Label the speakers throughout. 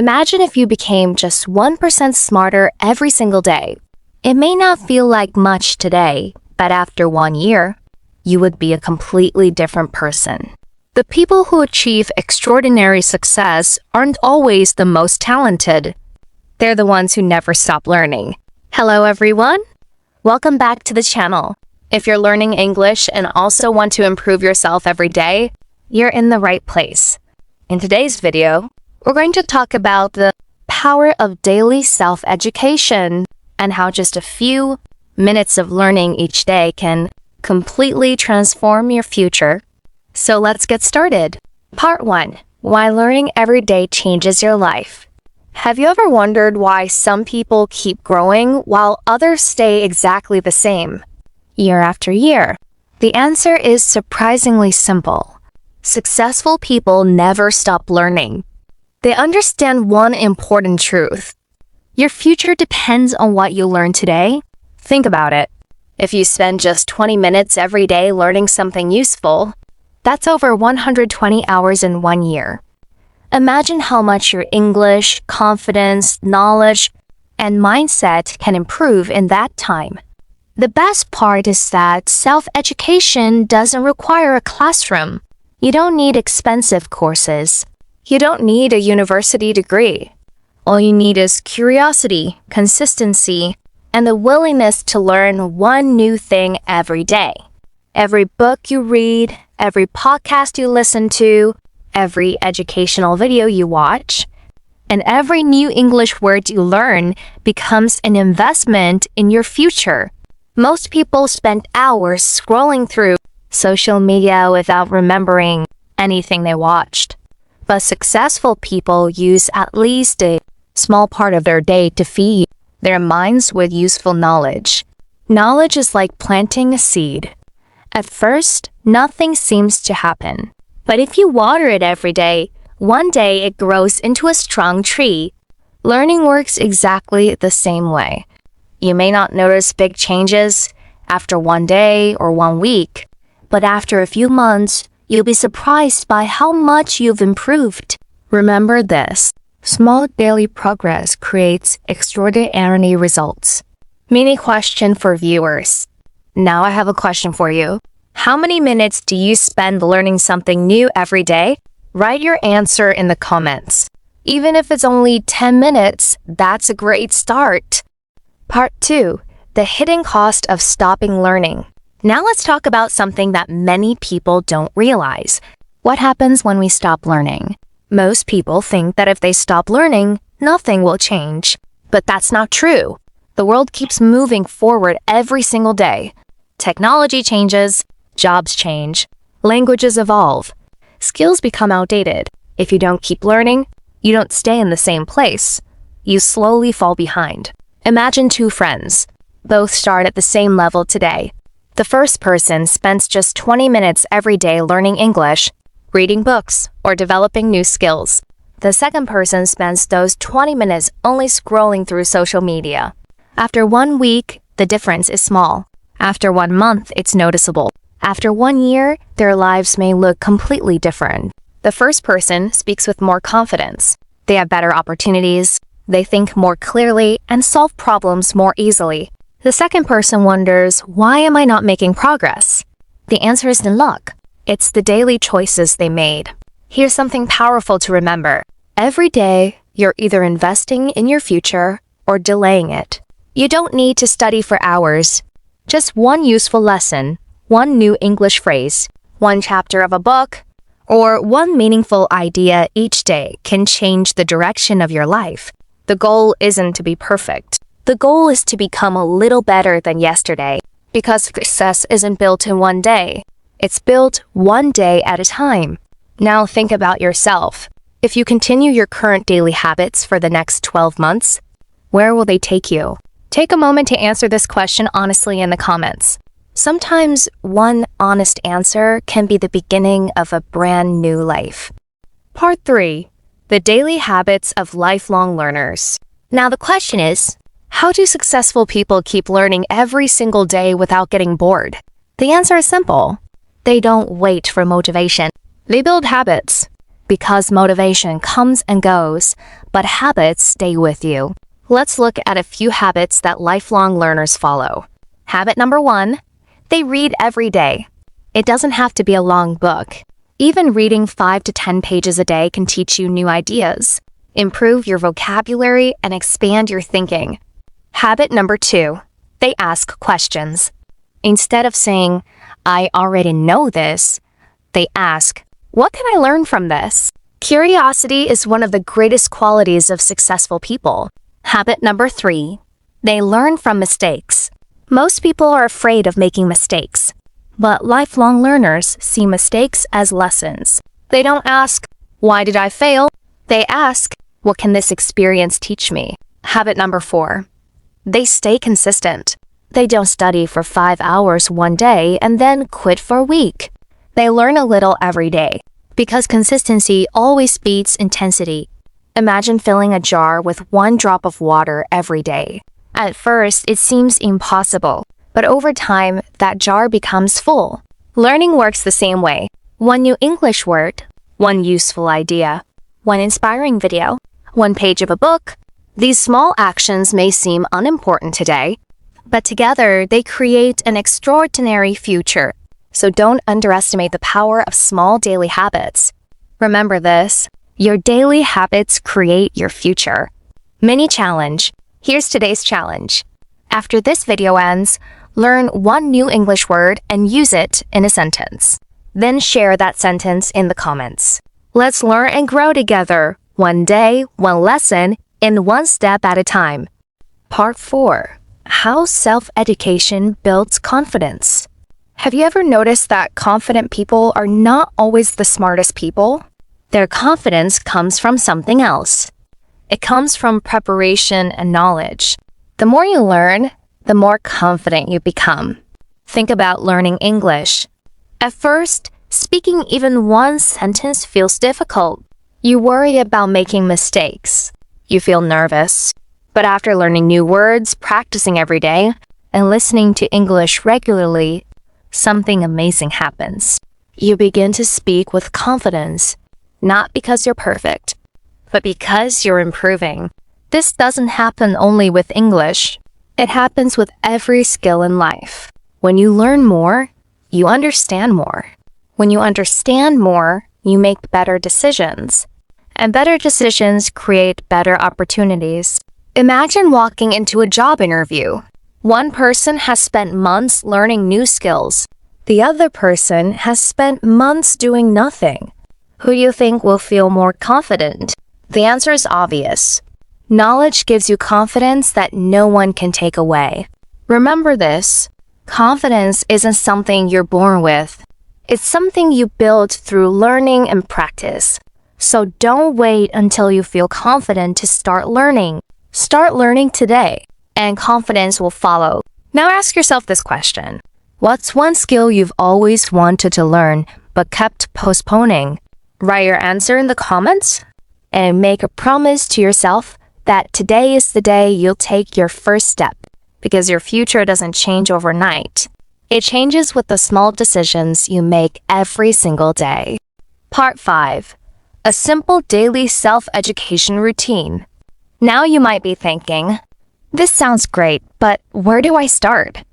Speaker 1: Imagine if you became just 1% smarter every single day. It may not feel like much today, but after 1 year, you would be a completely different person. The people who achieve extraordinary success aren't always the most talented. They're the ones who never stop learning. Hello, everyone. Welcome back to the channel. If you're learning English and also want to improve yourself every day, you're in the right place. In today's video, we're going to talk about the power of daily self-education and how just a few minutes of learning each day can completely transform your future. So let's get started. Part 1. Why learning every day changes your life. Have you ever wondered why some people keep growing while others stay exactly the same, year after year? The answer is surprisingly simple. Successful people never stop learning. They understand one important truth. Your future depends on what you learn today. Think about it. If you spend just 20 minutes every day learning something useful, that's over 120 hours in 1 year. Imagine how much your English, confidence, knowledge, and mindset can improve in that time. The best part is that self-education doesn't require a classroom. You don't need expensive courses. You don't need a university degree. All you need is curiosity, consistency, and the willingness to learn one new thing every day. Every book you read, every podcast you listen to, every educational video you watch, and every new English word you learn becomes an investment in your future. Most people spend hours scrolling through social media without remembering anything they watched. But successful people use at least a small part of their day to feed their minds with useful knowledge. Knowledge is like planting a seed. At first, nothing seems to happen. But if you water it every day, one day it grows into a strong tree. Learning works exactly the same way. You may not notice big changes after 1 day or 1 week, but after a few months, you'll be surprised by how much you've improved. Remember this. Small daily progress creates extraordinary results. Mini question for viewers. Now I have a question for you. How many minutes do you spend learning something new every day? Write your answer in the comments. Even if it's only 10 minutes, that's a great start. Part 2. The hidden cost of stopping learning. Now let's talk about something that many people don't realize. What happens when we stop learning? Most people think that if they stop learning, nothing will change. But that's not true. The world keeps moving forward every single day. Technology changes, jobs change, languages evolve, skills become outdated. If you don't keep learning, you don't stay in the same place. You slowly fall behind. Imagine 2 friends. Both start at the same level today. The first person spends just 20 minutes every day learning English, reading books, or developing new skills. The second person spends those 20 minutes only scrolling through social media. After 1 week, the difference is small. After 1 month, it's noticeable. After 1 year, their lives may look completely different. The first person speaks with more confidence. They have better opportunities. They think more clearly and solve problems more easily. The second person wonders, why am I not making progress? The answer isn't luck. It's the daily choices they made. Here's something powerful to remember. Every day, you're either investing in your future or delaying it. You don't need to study for hours. Just one useful lesson, one new English phrase, one chapter of a book, or one meaningful idea each day can change the direction of your life. The goal isn't to be perfect. The goal is to become a little better than yesterday, because success isn't built in 1 day. It's built 1 day at a time. Now think about yourself. If you continue your current daily habits for the next 12 months, where will they take you? Take a moment to answer this question honestly in the comments. Sometimes one honest answer can be the beginning of a brand new life. Part 3. The daily habits of lifelong learners. Now the question is, how do successful people keep learning every single day without getting bored? The answer is simple. They don't wait for motivation. They build habits. because motivation comes and goes, but habits stay with you. Let's look at a few habits that lifelong learners follow. Habit number 1, they read every day. It doesn't have to be a long book. Even reading 5 to 10 pages a day can teach you new ideas, improve your vocabulary, and expand your thinking. Habit number 2, they ask questions. Instead of saying, I already know this, they ask, what can I learn from this? Curiosity is one of the greatest qualities of successful people. Habit number 3, they learn from mistakes. Most people are afraid of making mistakes, but lifelong learners see mistakes as lessons. They don't ask, why did I fail? They ask, what can this experience teach me? Habit number 4, they stay consistent. They don't study for 5 hours one day and then quit for a week. They learn a little every day, because consistency always beats intensity. Imagine filling a jar with 1 drop of water every day. At first, it seems impossible, but over time, that jar becomes full. Learning works the same way. 1 new English word, 1 useful idea, 1 inspiring video, 1 page of a book. These small actions may seem unimportant today, but together they create an extraordinary future. So don't underestimate the power of small daily habits. Remember this, your daily habits create your future. Mini challenge. Here's today's challenge. After this video ends, learn 1 new English word and use it in a sentence. Then share that sentence in the comments. Let's learn and grow together, 1 day, 1 lesson, and 1 step at a time. Part 4. How self-education builds confidence. Have you ever noticed that confident people are not always the smartest people? Their confidence comes from something else. It comes from preparation and knowledge. The more you learn, the more confident you become. Think about learning English. At first, speaking even 1 sentence feels difficult. You worry about making mistakes. You feel nervous. But after learning new words, practicing every day, and listening to English regularly, something amazing happens. You begin to speak with confidence, not because you're perfect, but because you're improving. This doesn't happen only with English. It happens with every skill in life. When you learn more, you understand more. When you understand more, you make better decisions. And better decisions create better opportunities. Imagine walking into a job interview. 1 person has spent months learning new skills. The other person has spent months doing nothing. Who do you think will feel more confident? The answer is obvious. Knowledge gives you confidence that no one can take away. Remember this, confidence isn't something you're born with. It's something you build through learning and practice. So don't wait until you feel confident to start learning. Start learning today, and confidence will follow. Now ask yourself this question. What's 1 skill you've always wanted to learn but kept postponing? Write your answer in the comments, and make a promise to yourself that today is the day you'll take your first step, because your future doesn't change overnight. It changes with the small decisions you make every single day. Part 5. A simple daily self-education routine. Now you might be thinking, this sounds great, but where do I start?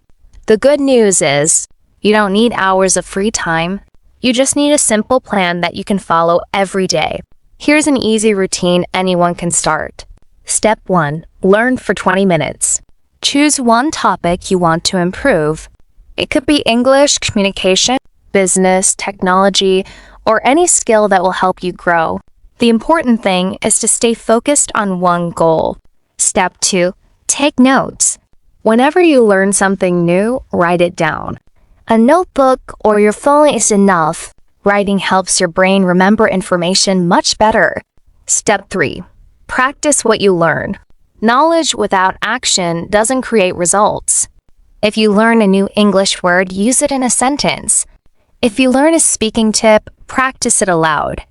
Speaker 1: The good news is, you don't need hours of free time. You just need a simple plan that you can follow every day. Here's an easy routine anyone can start. Step 1. Learn for 20 minutes. Choose 1 topic you want to improve. It could be English, communication, business, technology, or any skill that will help you grow. The important thing is to stay focused on 1 goal. Step 2. Take notes. Whenever you learn something new, write it down. A notebook or your phone is enough. Writing helps your brain remember information much better. Step 3. Practice what you learn. Knowledge without action doesn't create results. If you learn a new English word, use it in a sentence. If you learn a speaking tip, practice it aloud.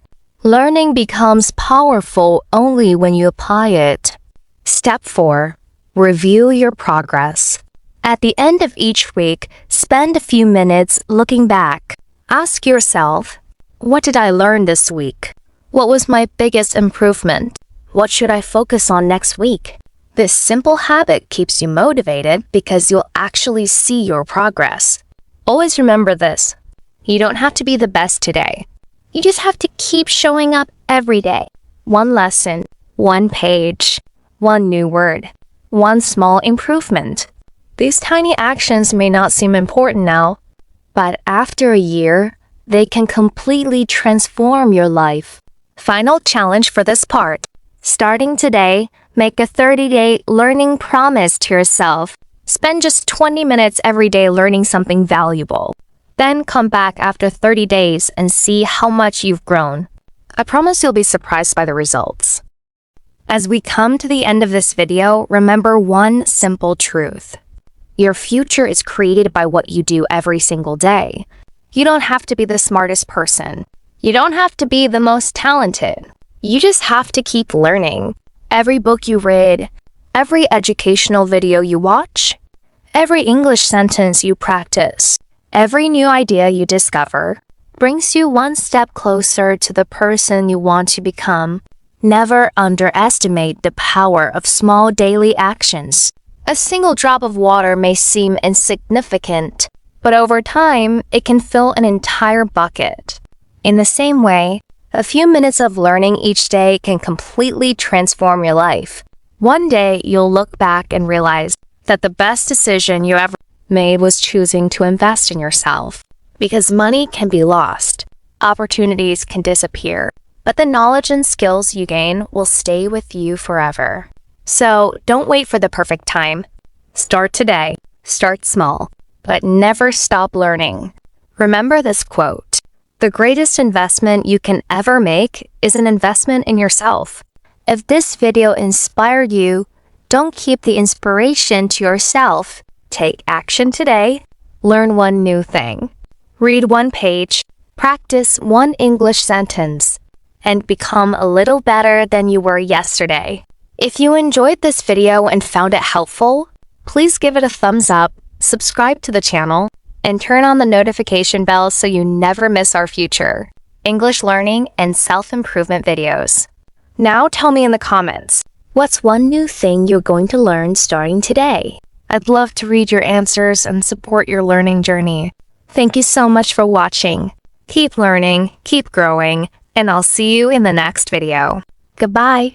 Speaker 1: Learning becomes powerful only when you apply it. Step 4. Review your progress. At the end of each week, spend a few minutes looking back. Ask yourself, what did I learn this week? What was my biggest improvement? What should I focus on next week? This simple habit keeps you motivated because you'll actually see your progress. Always remember this. You don't have to be the best today. You just have to keep showing up every day. One lesson, one page, one new word, one small improvement. These tiny actions may not seem important now, but after a year, they can completely transform your life. Final challenge for this part. Starting today, make a 30-day learning promise to yourself. Spend just 20 minutes every day learning something valuable. Then come back after 30 days and see how much you've grown. I promise you'll be surprised by the results. As we come to the end of this video, remember one simple truth. Your future is created by what you do every single day. You don't have to be the smartest person. You don't have to be the most talented. You just have to keep learning. Every book you read, every educational video you watch, every English sentence you practice, every new idea you discover brings you one step closer to the person you want to become. Never underestimate the power of small daily actions. A single drop of water may seem insignificant, but over time, it can fill an entire bucket. In the same way, a few minutes of learning each day can completely transform your life. One day, you'll look back and realize that the best decision you ever made was choosing to invest in yourself. Because money can be lost, opportunities can disappear, but the knowledge and skills you gain will stay with you forever. So don't wait for the perfect time. Start today, start small, but never stop learning. Remember this quote. The greatest investment you can ever make is an investment in yourself. If this video inspired you, don't keep the inspiration to yourself. Take action today. Learn one new thing. Read one page. Practice one English sentence. And become a little better than you were yesterday. If you enjoyed this video and found it helpful, please give it a thumbs up, subscribe to the channel, and turn on the notification bell so you never miss our future English learning and self-improvement videos. Now tell me in the comments, what's one new thing you're going to learn starting today? I'd love to read your answers and support your learning journey. Thank you so much for watching. Keep learning, keep growing, and I'll see you in the next video. Goodbye.